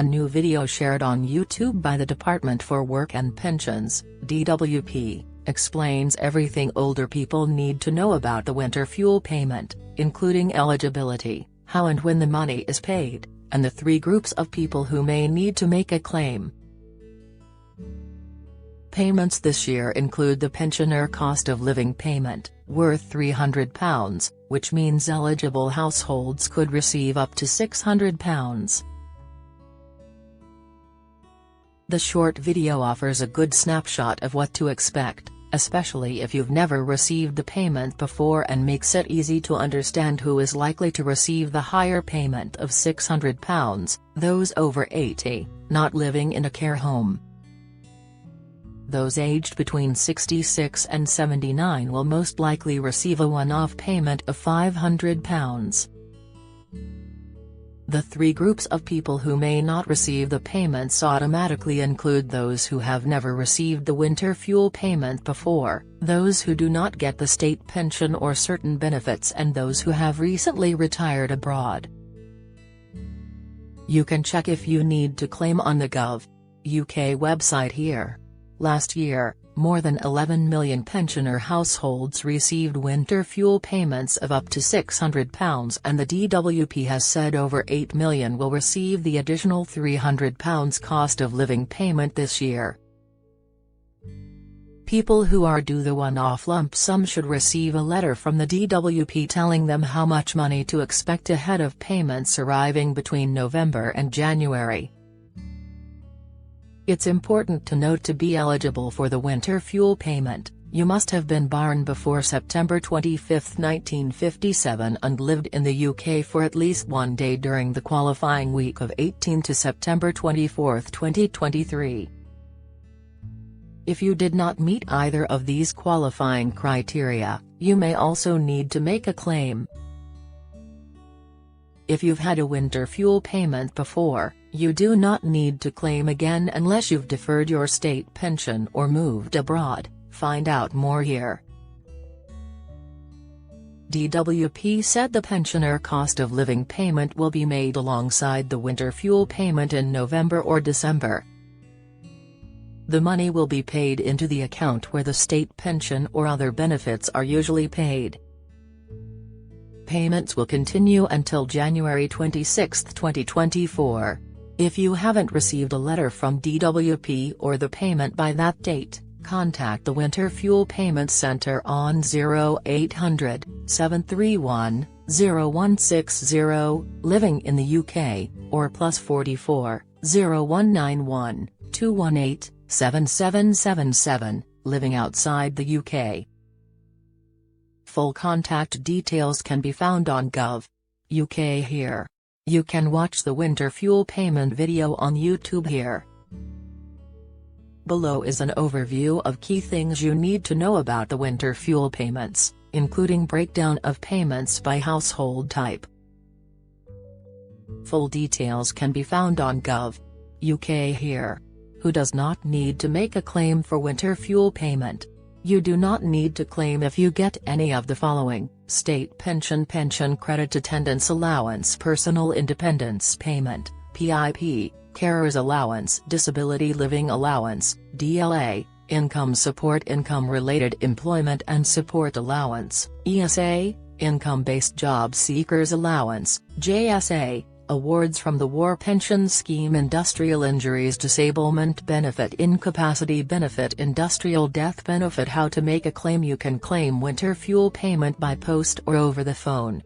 A new video shared on YouTube by the Department for Work and Pensions, DWP, explains everything older people need to know about the winter fuel payment, including eligibility, how and when the money is paid, and the 3 groups of people who may need to make a claim. Payments this year include the pensioner cost of living payment, worth £300, which means eligible households could receive up to £600. The short video offers a good snapshot of what to expect, especially if you've never received the payment before, and makes it easy to understand who is likely to receive the higher payment of £600, those over 80, not living in a care home. Those aged between 66 and 79 will most likely receive a one-off payment of £500. The 3 groups of people who may not receive the payments automatically include those who have never received the winter fuel payment before, those who do not get the state pension or certain benefits, and those who have recently retired abroad. You can check if you need to claim on the Gov.uk website here. Last year, more than 11 million pensioner households received winter fuel payments of up to £600, and the DWP has said over 8 million will receive the additional £300 cost of living payment this year. People who are due the one-off lump sum should receive a letter from the DWP telling them how much money to expect ahead of payments arriving between November and January. It's important to note, to be eligible for the winter fuel payment, you must have been born before September 25, 1957 and lived in the UK for at least 1 day during the qualifying week of 18 to September 24, 2023. If you did not meet either of these qualifying criteria, you may also need to make a claim. If you've had a winter fuel payment before, you do not need to claim again unless you've deferred your state pension or moved abroad. Find out more here. DWP said the pensioner cost of living payment will be made alongside the winter fuel payment in November or December. The money will be paid into the account where the state pension or other benefits are usually paid. Payments will continue until January 26, 2024. If you haven't received a letter from DWP or the payment by that date, contact the Winter Fuel Payment Centre on 0800 731 0160, living in the UK, or +44 0191 218 7777, living outside the UK. Full contact details can be found on Gov.uk here. You can watch the winter fuel payment video on YouTube here. Below is an overview of key things you need to know about the winter fuel payments, including breakdown of payments by household type. Full details can be found on Gov.uk here. Who does not need to make a claim for winter fuel payment? You do not need to claim if you get any of the following: state pension, pension credit, attendance allowance, personal independence payment, PIP, carer's allowance, disability living allowance, DLA, income support, income-related employment and support allowance, ESA, income-based job seekers allowance, JSA, awards from the War Pension Scheme, industrial injuries disablement benefit, incapacity benefit, industrial death benefit. How to make a claim: you can claim winter fuel payment by post or over the phone.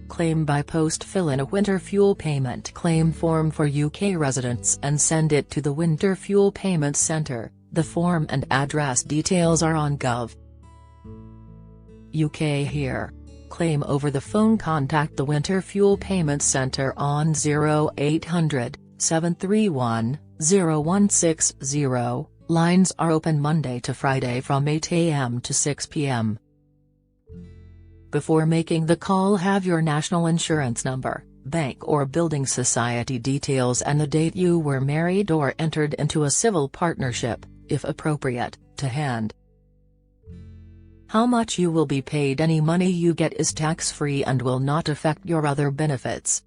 Claim by post: fill in a winter fuel payment claim form for UK residents and send it to the Winter Fuel Payment Centre. The form and address details are on Gov.uk here. Claim over the phone: contact the Winter Fuel Payment Centre on 0800 731 0160. Lines are open Monday to Friday from 8 a.m. to 6 p.m. Before making the call, have your national insurance number, bank or building society details and the date you were married or entered into a civil partnership, if appropriate, to hand. How much you will be paid: any money you get is tax-free and will not affect your other benefits.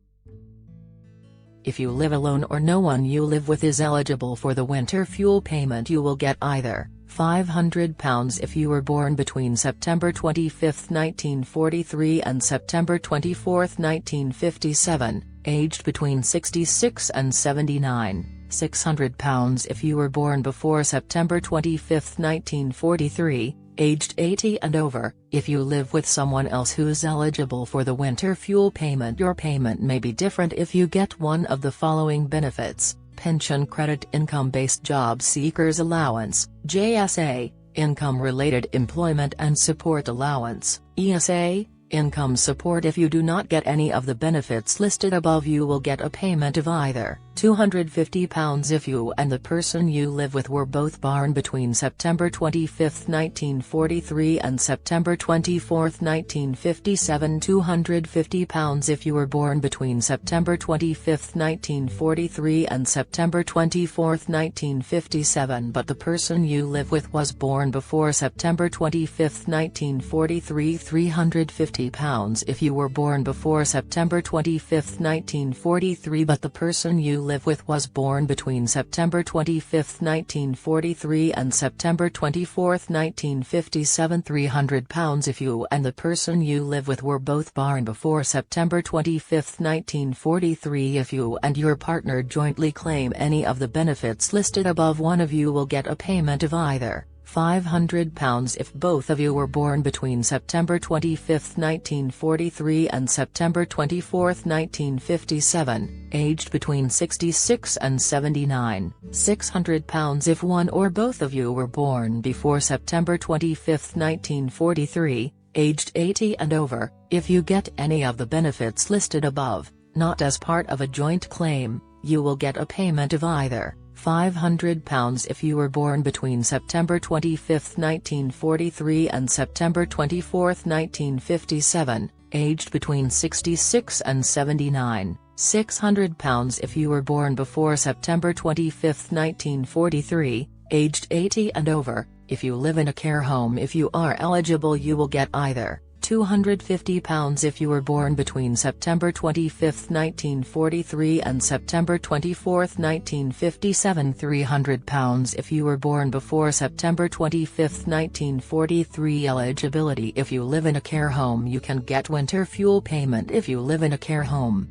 If you live alone or no one you live with is eligible for the winter fuel payment, you will get either £500 if you were born between September 25, 1943 and September 24, 1957, aged between 66 and 79, £600 if you were born before September 25, 1943, aged 80 and over. If you live with someone else who's eligible for the winter fuel payment, your payment may be different if you get one of the following benefits: pension credit, income-based job seekers allowance, JSA, income-related employment and support allowance, ESA, income support. If you do not get any of the benefits listed above, you will get a payment of either £250 if you and the person you live with were both born between September 25, 1943 and September 24, 1957, £250 if you were born between September 25, 1943 and September 24, 1957 but the person you live with was born before September 25, 1943, £350 if you were born before September 25, 1943 but the person you live with was born between September 25, 1943 and September 24, 1957, £300 if you and the person you live with were both born before September 25, 1943. If you and your partner jointly claim any of the benefits listed above, one of you will get a payment of either £500 if both of you were born between September 25, 1943 and September 24, 1957, aged between 66 and 79, £600 if one or both of you were born before September 25, 1943, aged 80 and over. If you get any of the benefits listed above, not as part of a joint claim, you will get a payment of either £500 if you were born between September 25, 1943 and September 24, 1957, aged between 66 and 79, £600 if you were born before September 25, 1943, aged 80 and over. If you live in a care home, if you are eligible, you will get either £250 if you were born between September 25, 1943 and September 24, 1957, £300 if you were born before September 25, 1943. Eligibility: if you live in a care home, you can get winter fuel payment. If you live in a care home,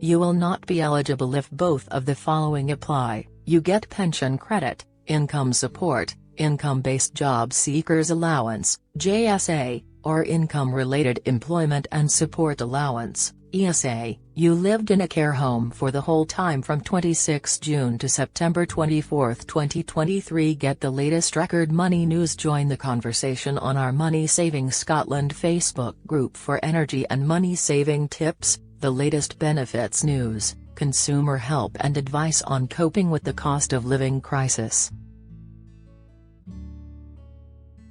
you will not be eligible if both of the following apply. You get pension credit, income support, income-based job seekers allowance, JSA, or income-related employment and support allowance, ESA. You lived in a care home for the whole time from 26 June to September 24, 2023. Get the latest record money news. Join the conversation on our Money Saving Scotland Facebook group for energy and money saving tips, the latest benefits news, consumer help and advice on coping with the cost of living crisis.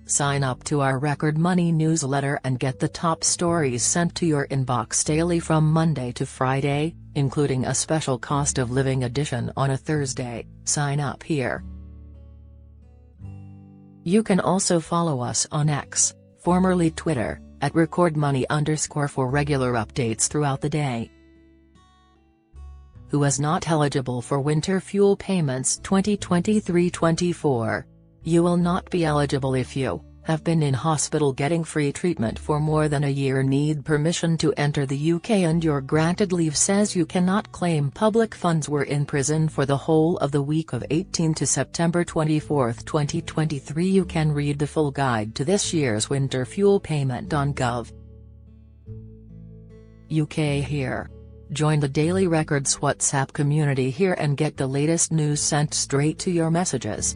Sign up to our Record Money newsletter and get the top stories sent to your inbox daily from Monday to Friday, including a special cost of living edition on a Thursday. Sign up here. You can also follow us on X, formerly Twitter, at @RecordMoney_ for regular updates throughout the day. Who is not eligible for winter fuel payments 2023-24? You will not be eligible if you have been in hospital getting free treatment for more than a year, need permission to enter the UK, and your granted leave says you cannot claim public funds, were in prison for the whole of the week of 18 to September 24, 2023. You can read the full guide to this year's winter fuel payment on Gov. UK here. Join the Daily Records WhatsApp community here and get the latest news sent straight to your messages.